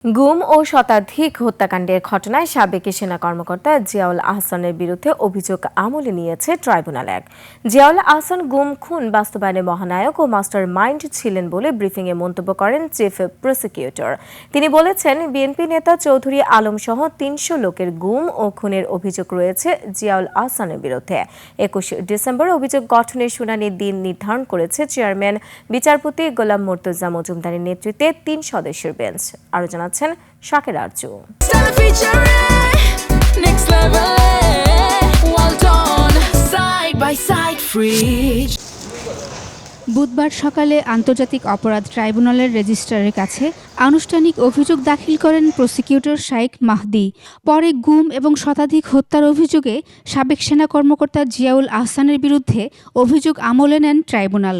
গুম ও শতাধিক হত্যাকাণ্ডের ঘটনায় সাবেক সেনা কর্মকর্তা জিয়াউল আহসানের বিরুদ্ধে অভিযোগ আমলে নিয়েছে ট্রাইব্যুনাল ১। জিয়াউল আহসান গুম খুন বাস্তবায়নে মহানায়ক ও মাস্টার মাইন্ড ছিলেন বলে ব্রিফিংয়ে মন্তব্য করেন চিফ প্রসিকিউটর। তিনি বলেছেন, বিএনপি নেতা চৌধুরী আলম সহ ৩০০ লোকের গুম ও খুনের অভিযোগ রয়েছে জিয়াউল আহসানের বিরুদ্ধে। ২১ ডিসেম্বর অভিযোগ গঠনের শুনানির দিন নির্ধারণ করেছে চেয়ারম্যান বিচারপতি গোলাম মুর্তজা মজুমদারের নেতৃত্বে ৩ সদস্যের বেঞ্চ। আরও জানাচ্ছেন শাকের আরজু। বুধবার সকালে আন্তর্জাতিক অপরাধ ট্রাইব্যুনালের রেজিস্ট্রারের কাছে আনুষ্ঠানিক অভিযোগ দাখিল করেন প্রসিকিউটর শাইখ মাহদি। পরে গুম এবং শতাধিক হত্যার অভিযোগে সাবেক সেনা কর্মকর্তা জিয়াউল আহসানের বিরুদ্ধে অভিযোগ আমলে নেন ট্রাইব্যুনাল।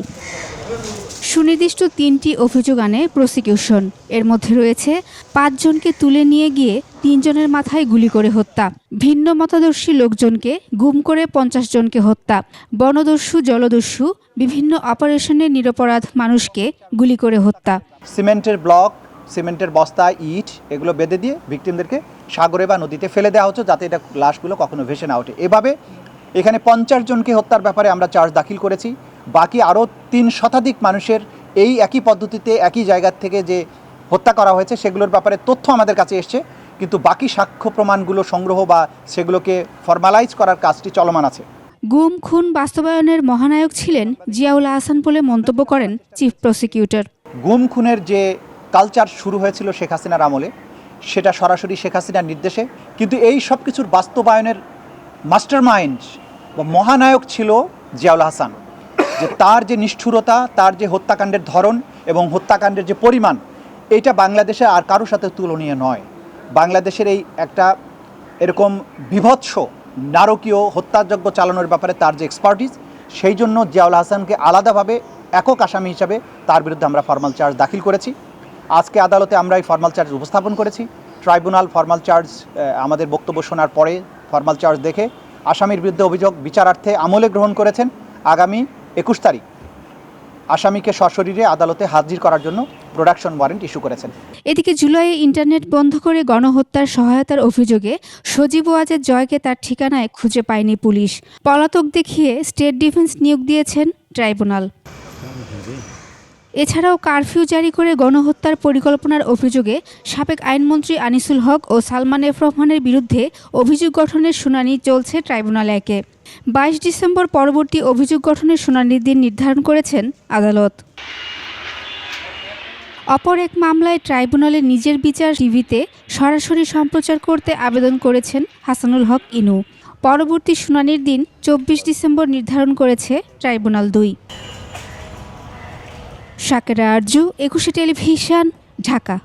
সুনির্দিষ্ট ৩টি অভিযোগ আনে প্রসিকিউশন। এর মধ্যে রয়েছে ৫ জনকে তুলে নিয়ে গিয়ে ৩ জনের মাথায় গুলি করে হত্যা, ভিন্ন মতাদর্শী লোকজনকে গুম করে ৫০ জনকে হত্যা, বনদস্যু জলদস্যু বিভিন্ন অপারেশনে নিরপরাধ মানুষকে গুলি করে হত্যা, সিমেন্টের ব্লক, সিমেন্টের বস্তা, ইট এগুলো বেঁধে দিয়ে ভিকটিমদেরকে সাগরে বা নদীতে ফেলে দেওয়া হচ্ছে যাতে এটা লাশগুলো কখনো ভেসে না ওঠে। এভাবে এখানে ৫০ জনকে হত্যার ব্যাপারে আমরা চার্জ দাখিল করেছি। বাকি আরও ৩ শতাধিক মানুষের এই একই পদ্ধতিতে একই জায়গা থেকে যে হত্যা করা হয়েছে সেগুলোর ব্যাপারে তথ্য আমাদের কাছে এসছে, কিন্তু বাকি সাক্ষ্য প্রমাণগুলো সংগ্রহ বা সেগুলোকে ফর্মালাইজ করার কাজটি চলমান আছে। গুম খুন বাস্তবায়নের মহানায়ক ছিলেন জিয়াউল আহসান বলে মন্তব্য করেন চিফ প্রসিকিউটর। গুম খুনের যে কালচার শুরু হয়েছিল শেখ হাসিনার আমলে, সেটা সরাসরি শেখ হাসিনার নির্দেশে, কিন্তু এই সব কিছুর বাস্তবায়নের মাস্টার মাইন্ড বা মহানায়ক ছিল জিয়াউল আহসান। যে তার যে নিষ্ঠুরতা, তার যে হত্যাকাণ্ডের ধরন এবং হত্যাকাণ্ডের যে পরিমাণ, এটা বাংলাদেশে আর কারোর সাথে তুলনীয় নয়। বাংলাদেশের এই একটা এরকম বিভৎস নারকীয় হত্যাযজ্ঞ চালানোর ব্যাপারে তার যে এক্সপার্টিস, সেই জন্য জিয়াউল আহসানকে আলাদাভাবে একক আসামি হিসাবে তার বিরুদ্ধে আমরা ফর্মাল চার্জ দাখিল করেছি। আজকে আদালতে আমরা এই ফর্মাল চার্জ উপস্থাপন করেছি। ট্রাইব্যুনাল ফর্মাল চার্জ আমাদের বক্তব্য শোনার পরে ফর্মাল চার্জ দেখে আসামির বিরুদ্ধে অভিযোগ বিচারার্থে আমলে গ্রহণ করেছেন। আগামী ২১ তারিখ আসামিকে সশরীরে আদালতে হাজির করার জন্য প্রোডাকশন ওয়ারেন্ট ইস্যু করেছেন। এদিকে জুলাইয়ে ইন্টারনেট বন্ধ করে গণহত্যার সহায়তার অভিযোগে সজীব ওয়াজেদ জয়কে তার ঠিকানায় খুঁজে পায়নি পুলিশ। পলাতক দেখিয়ে স্টেট ডিফেন্স নিয়োগ দিয়েছেন ট্রাইব্যুনাল। এছাড়াও কারফিউ জারি করে গণহত্যার পরিকল্পনার অভিযোগে সাবেক আইনমন্ত্রী আনিসুল হক ও সালমান এফ রহমানের বিরুদ্ধে অভিযোগ গঠনের শুনানি চলছে ট্রাইব্যুনাল ১-এ। ২২ ডিসেম্বর পরবর্তী অভিযোগ গঠনের শুনানির দিন নির্ধারণ করেছেন আদালত। অপর এক মামলায় ট্রাইব্যুনালে নিজের বিচার টিভিতে সরাসরি সম্প্রচার করতে আবেদন করেছেন হাসানুল হক ইনু। পরবর্তী শুনানির দিন ২৪ ডিসেম্বর নির্ধারণ করেছে ট্রাইব্যুনাল ২। শাকের আরজু, ২১ টেলিভিশন, ঢাকা।